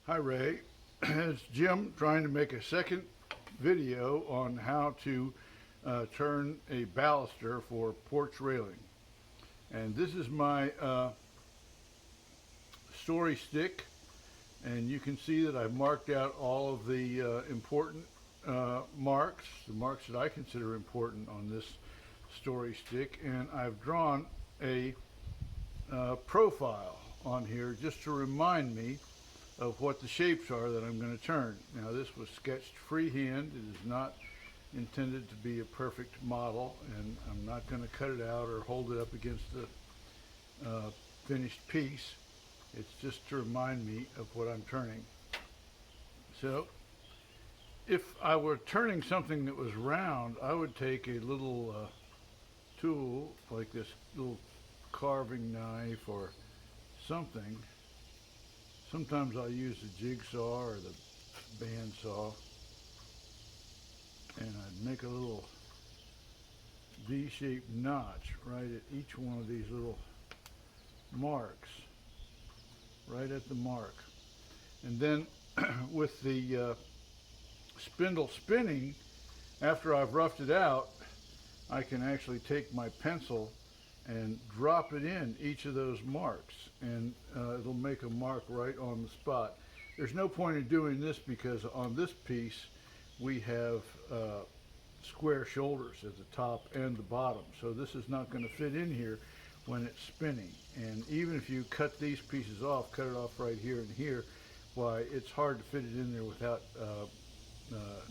Hi Ray, it's Jim trying to make a second video on how to turn a baluster for porch railing. And this is my story stick, and you can see that I've marked out all of the important marks, the marks that I consider important on this story stick, and I've drawn a profile on here just to remind me of what the shapes are that I'm going to turn. Now this was sketched freehand. It is not intended to be a perfect model, and I'm not going to cut it out or hold it up against the finished piece. It's just to remind me of what I'm turning. So if I were turning something that was round, I would take a little tool like this little carving knife or something. Sometimes I'll use the jigsaw or the bandsaw, and I'd make a little V-shaped notch right at each one of these little marks, right at the mark. And then with the spindle spinning, after I've roughed it out, I can actually take my pencil and drop it in each of those marks, and it'll make a mark right on the spot. There's no point in doing this because on this piece we have square shoulders at the top and the bottom, so this is not going to fit in here when it's spinning. And even if you cut these pieces off, cut it off right here and here, why, it's hard to fit it in there without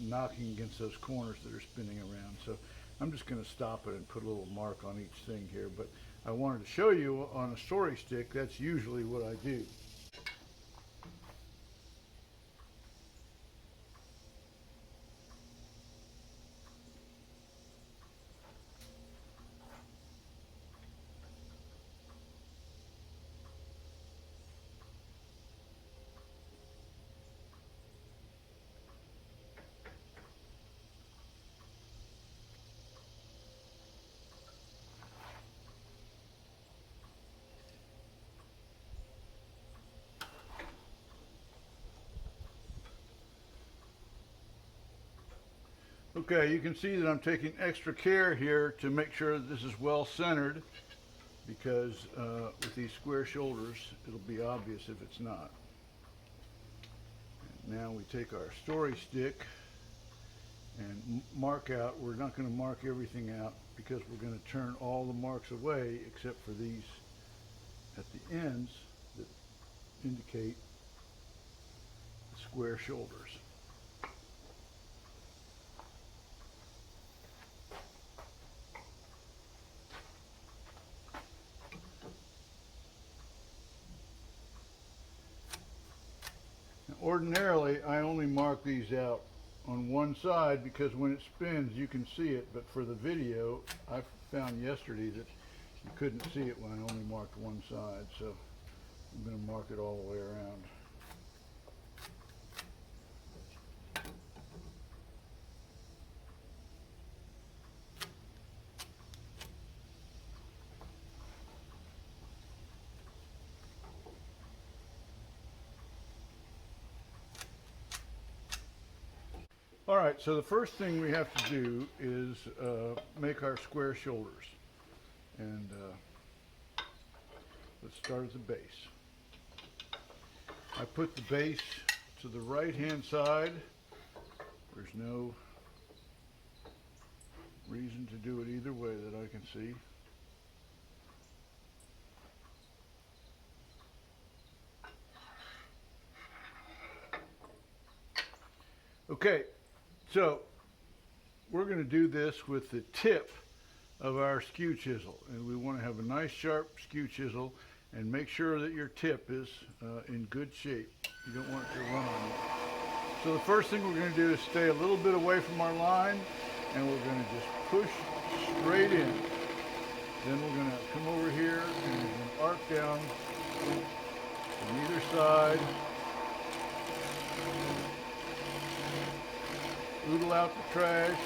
knocking against those corners that are spinning around. So I'm just going to stop it and put a little mark on each thing here, but I wanted to show you on a story stick, that's usually what I do. Okay, you can see that I'm taking extra care here to make sure that this is well centered, because with these square shoulders, it'll be obvious if it's not. And now we take our story stick and mark out. We're not going to mark everything out because we're going to turn all the marks away except for these at the ends that indicate the square shoulders. Ordinarily, I only mark these out on one side because when it spins you can see it, but for the video I found yesterday that you couldn't see it when I only marked one side, so I'm going to mark it all the way around. All right, so the first thing we have to do is make our square shoulders. And let's start at the base. I put the base to the right-hand side. There's no reason to do it either way that I can see. Okay. So we're going to do this with the tip of our skew chisel, and we want to have a nice sharp skew chisel, and make sure that your tip is in good shape. You don't want it to run on you. So the first thing we're going to do is stay a little bit away from our line, and we're going to just push straight in. Then we're going to come over here and we're going to arc down from either side. Oodle out the trash.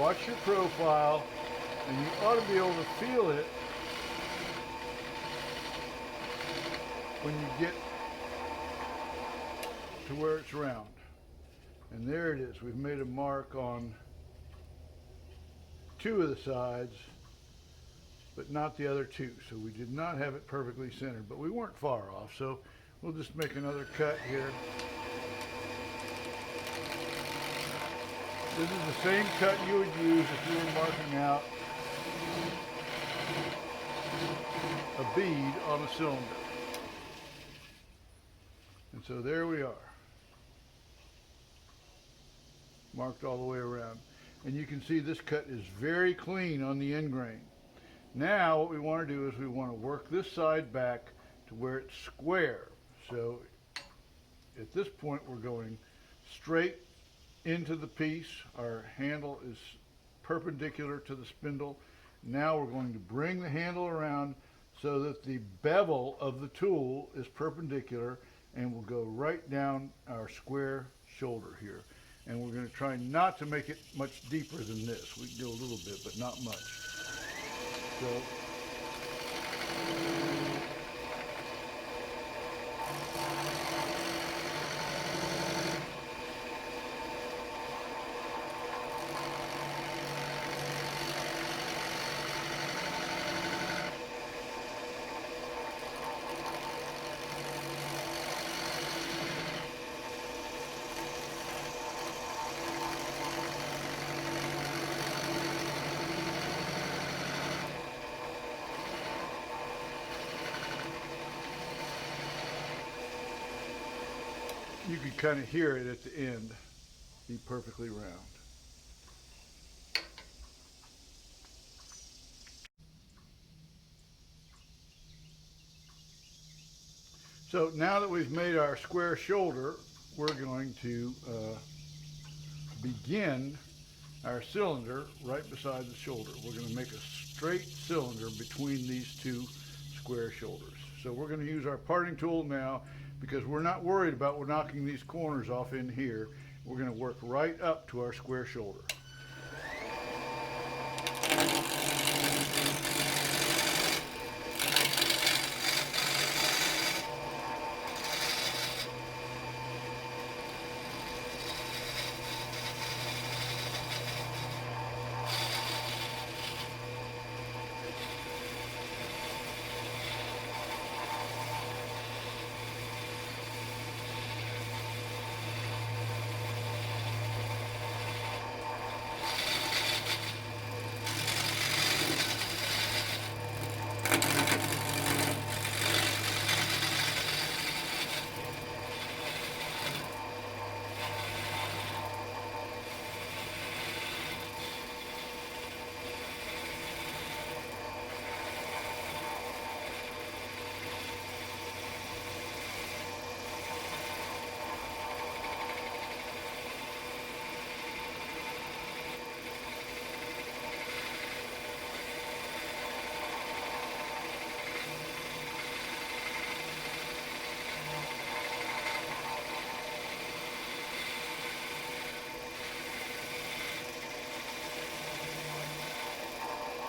watch your profile, and you ought to be able to feel it when you get to where it's round. And there it is. We've made a mark on 2 of the sides, but not the other 2. So we did not have it perfectly centered, but we weren't far off. So we'll just make another cut here. This is the same cut you would use if you were marking out a bead on a cylinder. And so there we are, marked all the way around. And you can see this cut is very clean on the end grain. Now what we want to do is we want to work this side back to where it's square. So at this point we're going straight into the piece. Our handle is perpendicular to the spindle. Now we're going to bring the handle around so that the bevel of the tool is perpendicular, and we'll go right down our square shoulder here. And we're going to try not to make it much deeper than this. We can go a little bit, but not much. So you can kind of hear it at the end, be perfectly round. So now that we've made our square shoulder, we're going to begin our cylinder right beside the shoulder. We're going to make a straight cylinder between these 2 square shoulders. So we're going to use our parting tool now, because we're not worried about knocking these corners off in here. We're going to work right up to our square shoulder.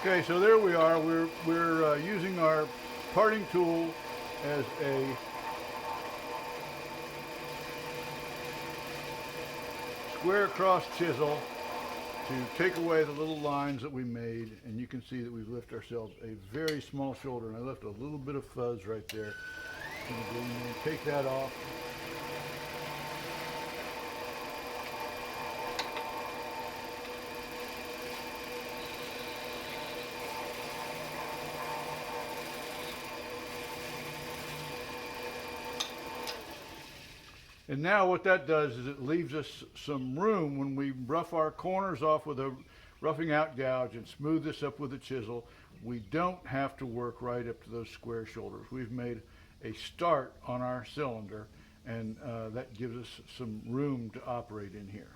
Okay, so there we are. We're using our parting tool as a square cross chisel to take away the little lines that we made, and you can see that we've left ourselves a very small shoulder, and I left a little bit of fuzz right there. I'm going to go in there and take that off. And now what that does is it leaves us some room when we rough our corners off with a roughing out gouge and smooth this up with a chisel. We don't have to work right up to those square shoulders. We've made a start on our cylinder, and that gives us some room to operate in here.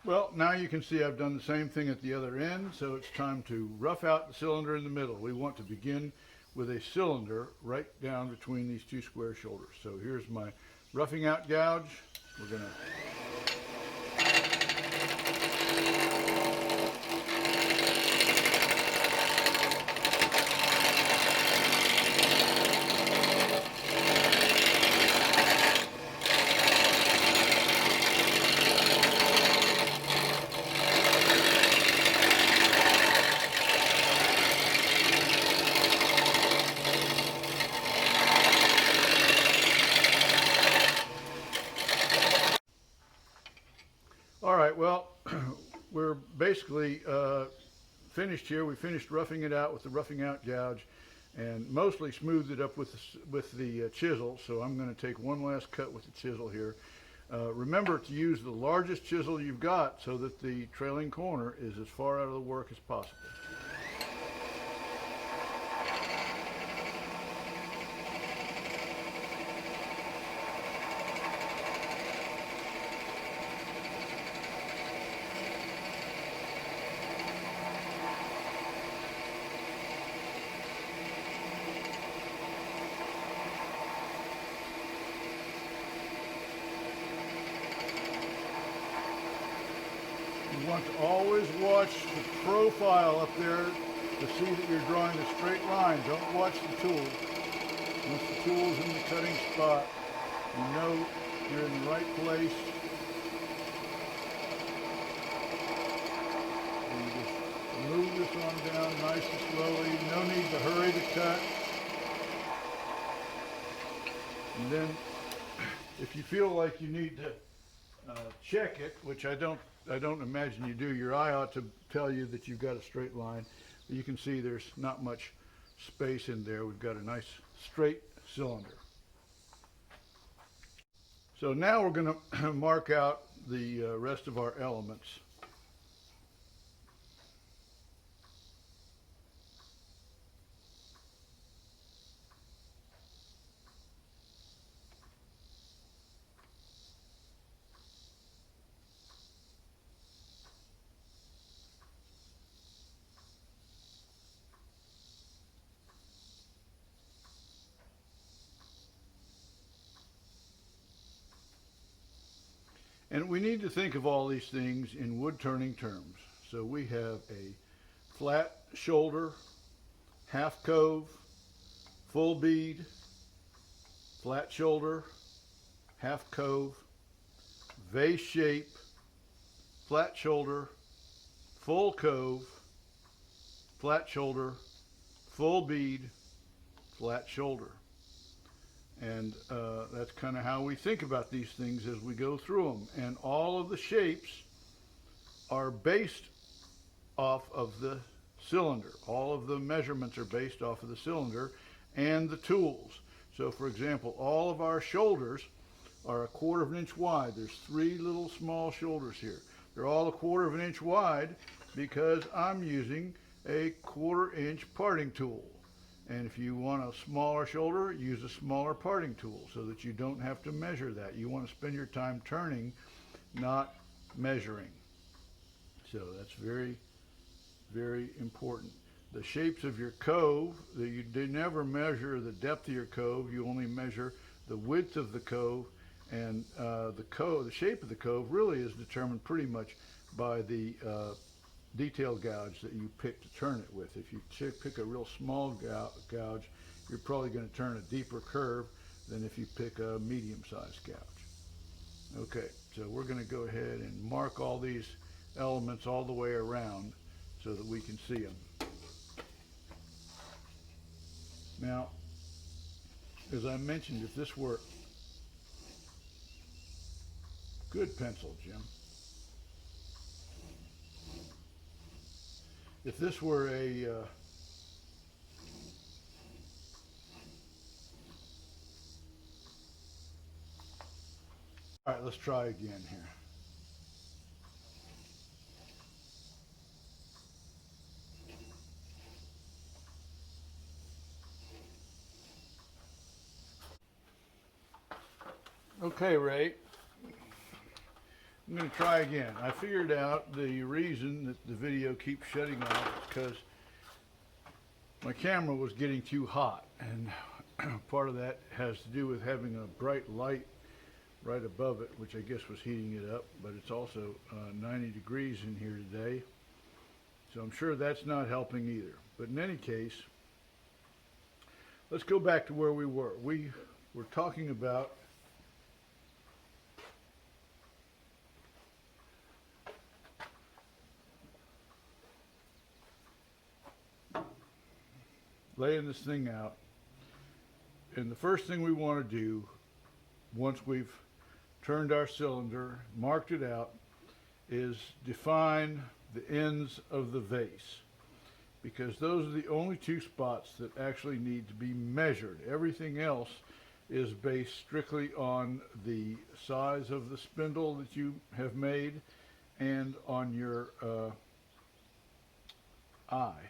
Well, now you can see I've done the same thing at the other end, so it's time to rough out the cylinder in the middle. We want to begin with a cylinder right down between these 2 square shoulders. So here's my roughing out gouge. We're going to All right, well, we're basically finished here. We finished roughing it out with the roughing out gouge and mostly smoothed it up with the chisel. So I'm going to take one last cut with the chisel here. Remember to use the largest chisel you've got so that the trailing corner is as far out of the work as possible. You want to always watch the profile up there to see that you're drawing a straight line. Don't watch the tool. Once the tool's in the cutting spot, you know you're in the right place. And you just move this on down nice and slowly. No need to hurry to cut. And then if you feel like you need to check it, which I don't imagine you do. Your eye ought to tell you that you've got a straight line. You can see there's not much space in there. We've got a nice straight cylinder. So now we're going to mark out the rest of our elements. And we need to think of all these things in wood turning terms. So we have a flat shoulder, half cove, full bead, flat shoulder, half cove, vase shape, flat shoulder, full cove, flat shoulder, full bead, flat shoulder. And that's kind of how we think about these things as we go through them. And all of the shapes are based off of the cylinder. All of the measurements are based off of the cylinder and the tools. So for example, all of our shoulders are 1/4 of an inch wide. There's 3 little small shoulders here. They're all 1/4 of an inch wide because I'm using a 1/4 inch parting tool. And if you want a smaller shoulder, use a smaller parting tool so that you don't have to measure that. You want to spend your time turning, not measuring. So that's very, very important. The shapes of your cove, you never measure the depth of your cove. You only measure the width of the cove. And the shape of the cove really is determined pretty much by the detail gouge that you pick to turn it with. If you pick a real small gouge, you're probably going to turn a deeper curve than if you pick a medium-sized gouge. Okay, so we're going to go ahead and mark all these elements all the way around so that we can see them. Now, as I mentioned, if this were good pencil, Jim. If this were a all right, let's try again here. Okay, Ray. I'm going to try again. I figured out the reason that the video keeps shutting off is because my camera was getting too hot, and part of that has to do with having a bright light right above it, which I guess was heating it up, but it's also 90 degrees in here today, so I'm sure that's not helping either. But in any case, let's go back to where we were. We were talking about laying this thing out, and the first thing we want to do once we've turned our cylinder, marked it out, is define the ends of the vase, because those are the only two spots that actually need to be measured. Everything else is based strictly on the size of the spindle that you have made and on your eye.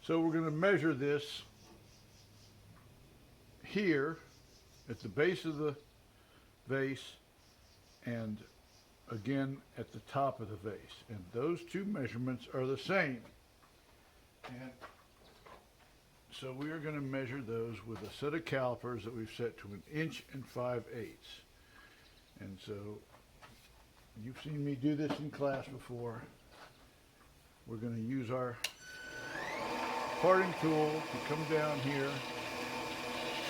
So we're going to measure this here at the base of the vase and again at the top of the vase. And those two measurements are the same. And so we are going to measure those with a set of calipers that we've set to 1 inch and 5/8. And so you've seen me do this in class before. We're going to use our parting tool to come down here,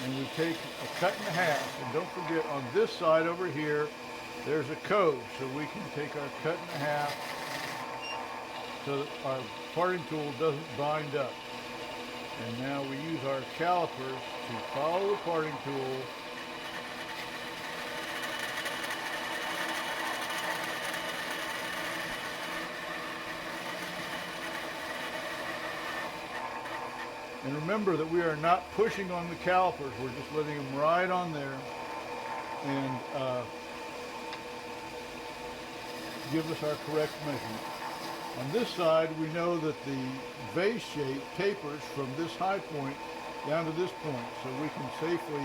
and we take a cut and a half. And don't forget, on this side over here, there's a cove, so we can take our cut and a half so that our parting tool doesn't bind up. And now we use our calipers to follow the parting tool and remember that we are not pushing on the calipers, we're just letting them ride on there and give us our correct measurement. On this side, we know that the vase shape tapers from this high point down to this point, so we can safely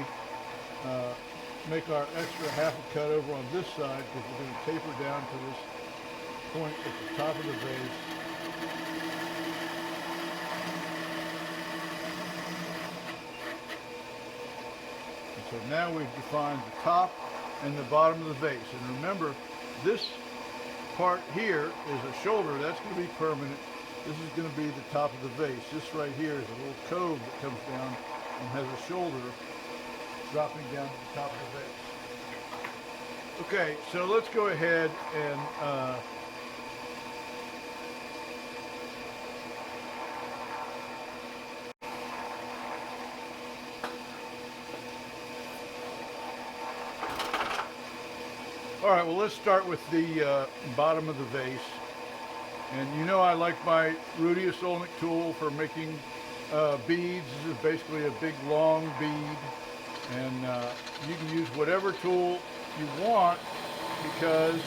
make our extra half a cut over on this side, because we're going to taper down to this point at the top of the vase. And so now we've defined the top and the bottom of the vase. And remember, this part here is a shoulder. That's going to be permanent. This is going to be the top of the vase. This right here is a little cove that comes down and has a shoulder dropping down to the top of the vase. Okay, so let's go ahead and all right, well, let's start with the bottom of the vase. And you know I like my Rudy Solnick tool for making beads. This is basically a big long bead. And you can use whatever tool you want, because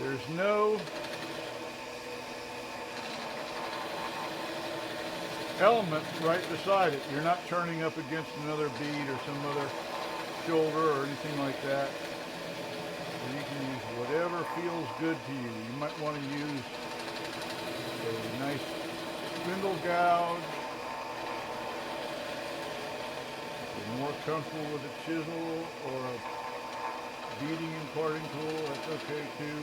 there's no element right beside it. You're not turning up against another bead or some other shoulder or anything like that. You can use whatever feels good to you. You might want to use a nice spindle gouge. If you're more comfortable with a chisel or a beading and parting tool, that's okay too.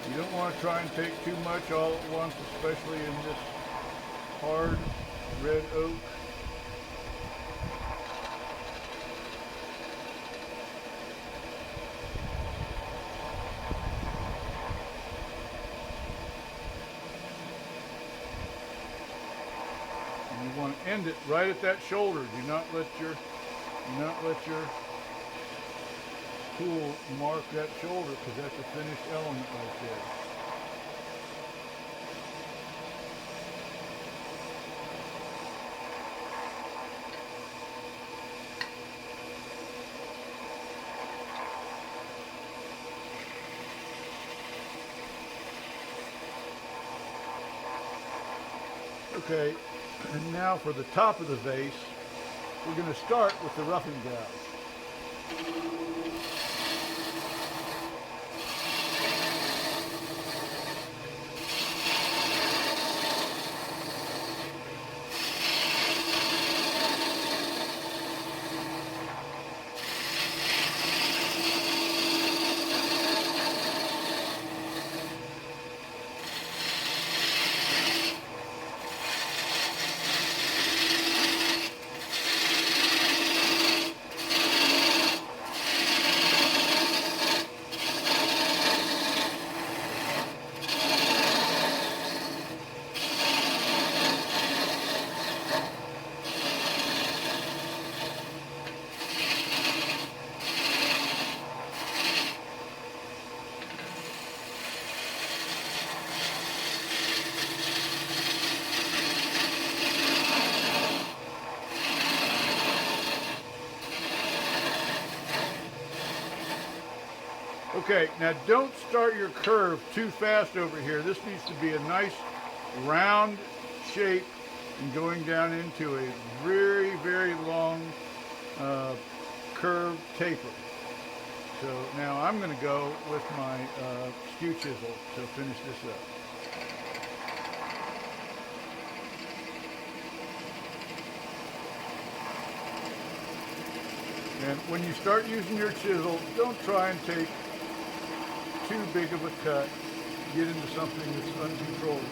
You don't want to try and take too much all at once, especially in this hard red oak. And you want to end it right at that shoulder. Do not let your tool mark that shoulder, because that's a finished element right there. Okay, and now for the top of the vase, we're going to start with the roughing gouge. Okay, now don't start your curve too fast over here. This needs to be a nice round shape and going down into a very, very long curved taper. So now I'm going to go with my skew chisel to finish this up. And when you start using your chisel, don't try and take too big of a cut, get into something that's uncontrollable.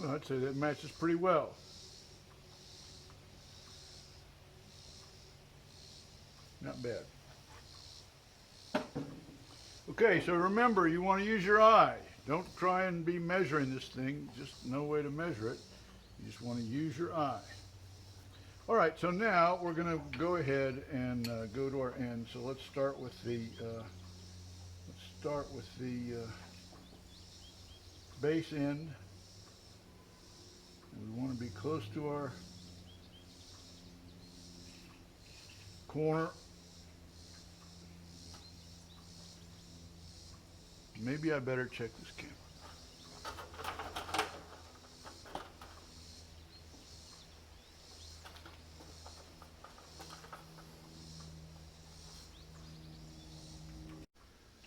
Well, I'd say that matches pretty well. Not bad. Okay, so remember, you want to use your eye. Don't try and be measuring this thing. Just no way to measure it. You just want to use your eye. All right, so now we're going to go ahead and go to our end. So let's start with the base end. And we want to be close to our corner. Maybe I better check this camera.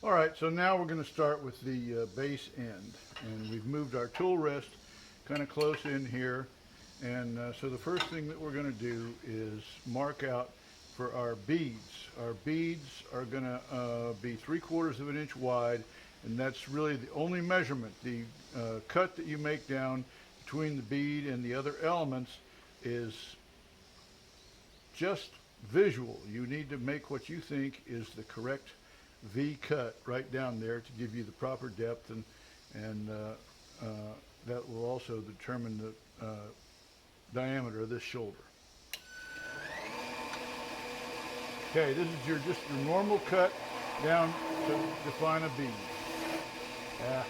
All right, so now we're going to start with the base end, and we've moved our tool rest kind of close in here, and so the first thing that we're going to do is mark out for our beads. Our beads are going to be 3/4 of an inch wide, and that's really the only measurement. The cut that you make down between the bead and the other elements is just visual. You need to make what you think is the correct V cut right down there to give you the proper depth, and that will also determine the diameter of this shoulder. Okay, this is just your normal cut down to define a bead. Yeah.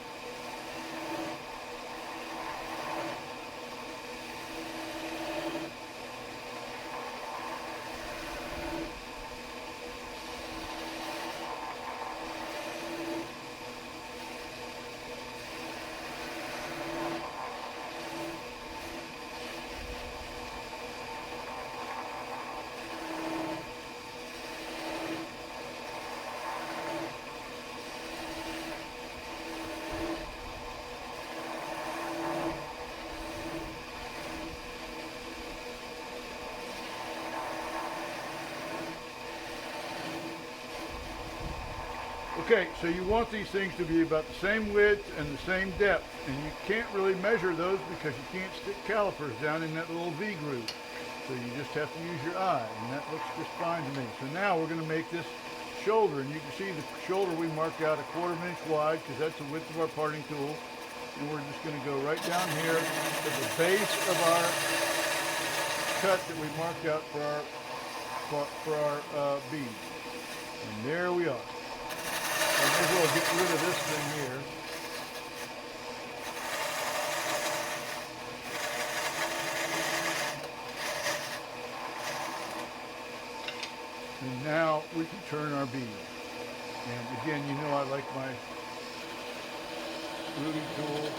Okay, so you want these things to be about the same width and the same depth, and you can't really measure those because you can't stick calipers down in that little V groove. So you just have to use your eye, and that looks just fine to me. So now we're going to make this shoulder, and you can see the shoulder we marked out 1/4 of an inch wide because that's the width of our parting tool. And we're just going to go right down here to the base of our cut that we marked out for our bead. And there we are. I may as well get rid of this thing here. And now we can turn our bead. And again, you know I like my ruby tool.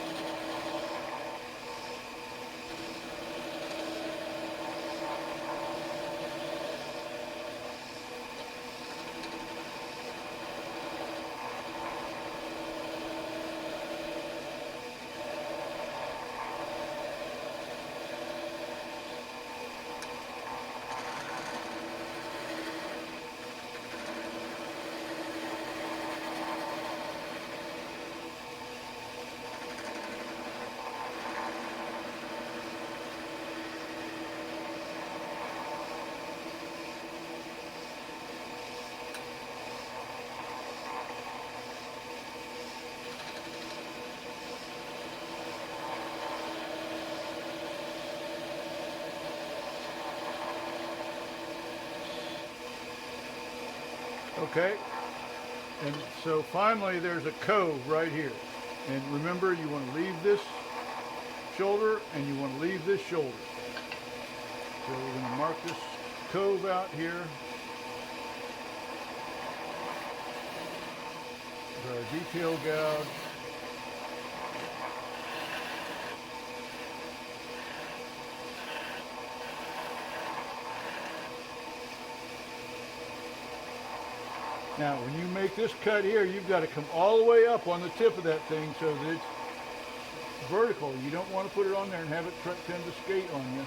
Okay, and so finally there's a cove right here. And remember, you want to leave this shoulder and you want to leave this shoulder. So we're going to mark this cove out here. With our detail gouge. Now, when you make this cut here, you've got to come all the way up on the tip of that thing so that it's vertical. You don't want to put it on there and have it tend to skate on you.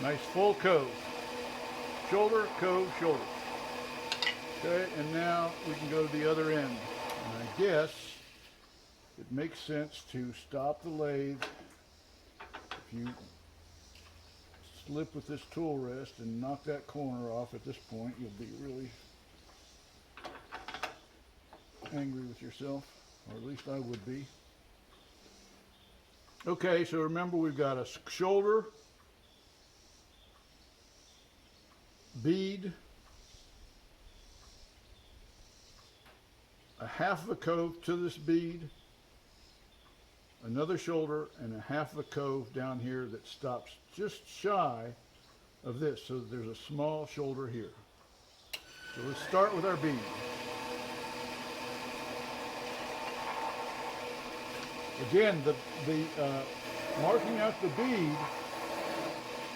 Nice full cove. Shoulder, cove, shoulder. Okay, and now we can go to the other end. And I guess it makes sense to stop the lathe. If you slip with this tool rest and knock that corner off at this point, you'll be really angry with yourself, or at least I would be. Okay, so remember we've got a shoulder, bead, a half of a cove to this bead, another shoulder, and a half of a cove down here that stops just shy of this, so there's a small shoulder here. So let's start with our bead. Again, the marking out the bead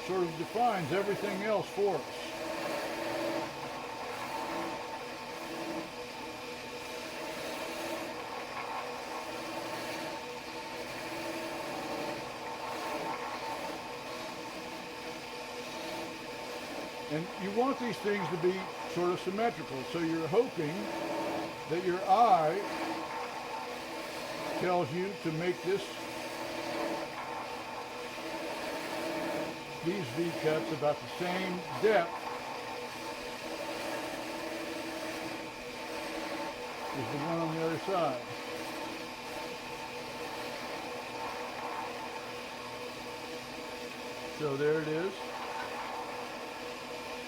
sort of defines everything else for us. And you want these things to be sort of symmetrical, so you're hoping that your eye tells you to make these V cuts about the same depth as the one on the other side. So there it is.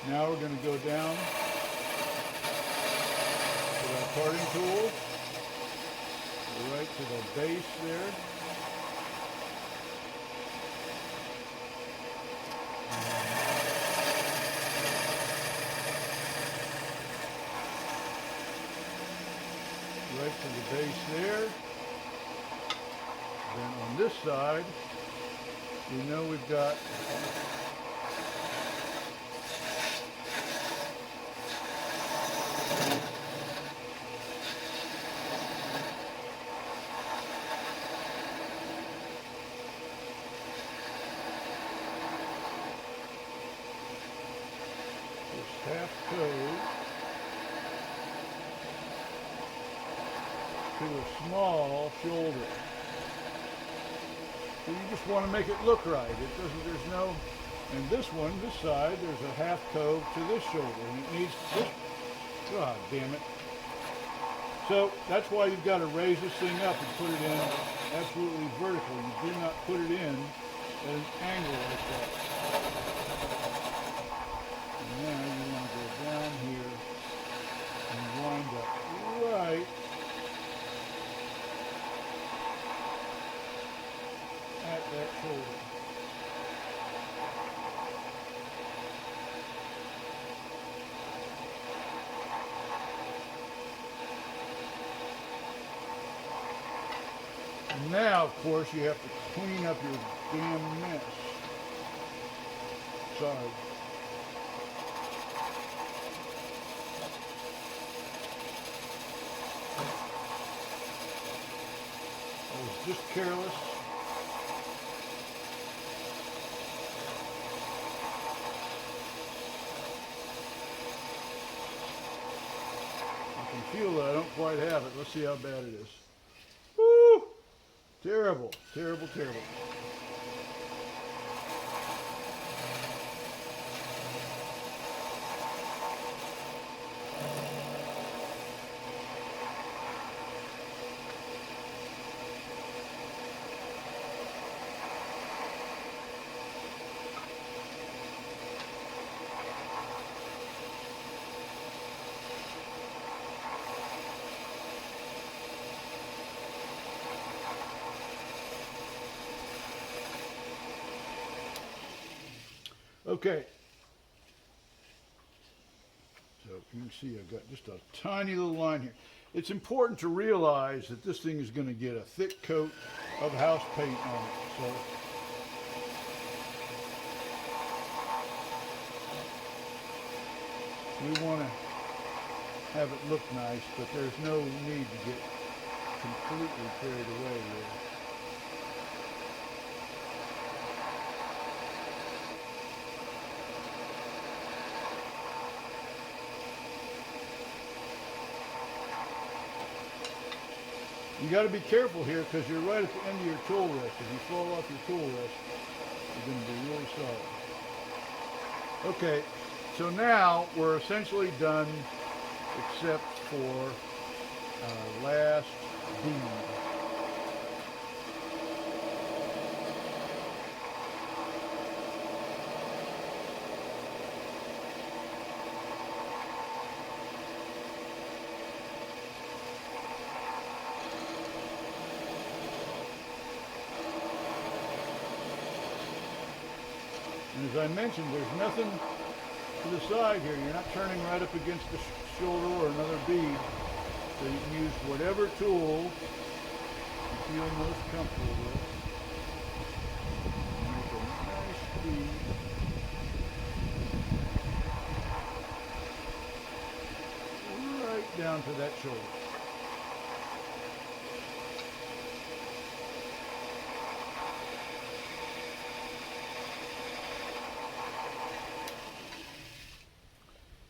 Now we're going to go down with our parting tool, go right to the base there. Right to the base there. Then on this side, we know we've got this half cove to a small shoulder. So you just want to make it look right. It doesn't, there's no, and this one, this side, there's a half cove to this shoulder, and it needs this, God damn it. So that's why you've got to raise this thing up and put it in absolutely vertical. You do not put it in at an angle like that. And now you want to go down here and wind up right at that shoulder. And now, of course, you have to clean up your damn mess. Sorry. I was just careless. Feel that I don't quite have it. Let's see how bad it is. Woo! Terrible, terrible, terrible. Okay, so you can see I've got just a tiny little line here. It's important to realize that this thing is going to get a thick coat of house paint on it. So we want to have it look nice, but there's no need to get completely carried away here. You got to be careful here because you're right at the end of your tool rest. If you fall off your tool rest, you're going to be really sorry. Okay, so now we're essentially done except for last bead. And as I mentioned, there's nothing to the side here. You're not turning right up against the shoulder or another bead. So you can use whatever tool you feel most comfortable with. Make a nice bead. Right down to that shoulder.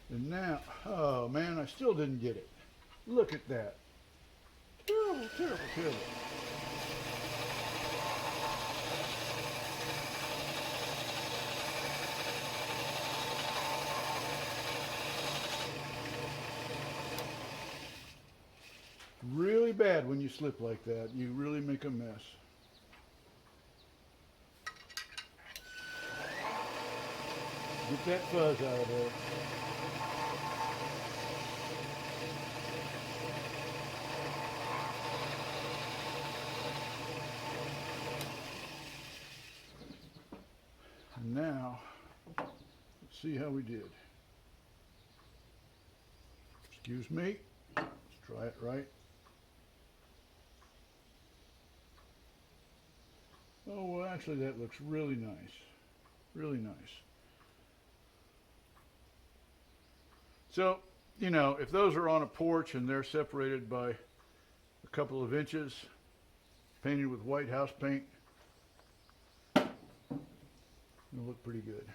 And now, oh man, I still didn't get it. Look at that. Terrible, terrible, terrible. Really bad when you slip like that. You really make a mess. Get that fuzz out of there. And now, let's see how we did. Excuse me. Let's try it right. Oh, well, actually, that looks really nice. Really nice. So, you know, if those are on a porch and they're separated by a couple of inches, painted with white house paint, it'll look pretty good.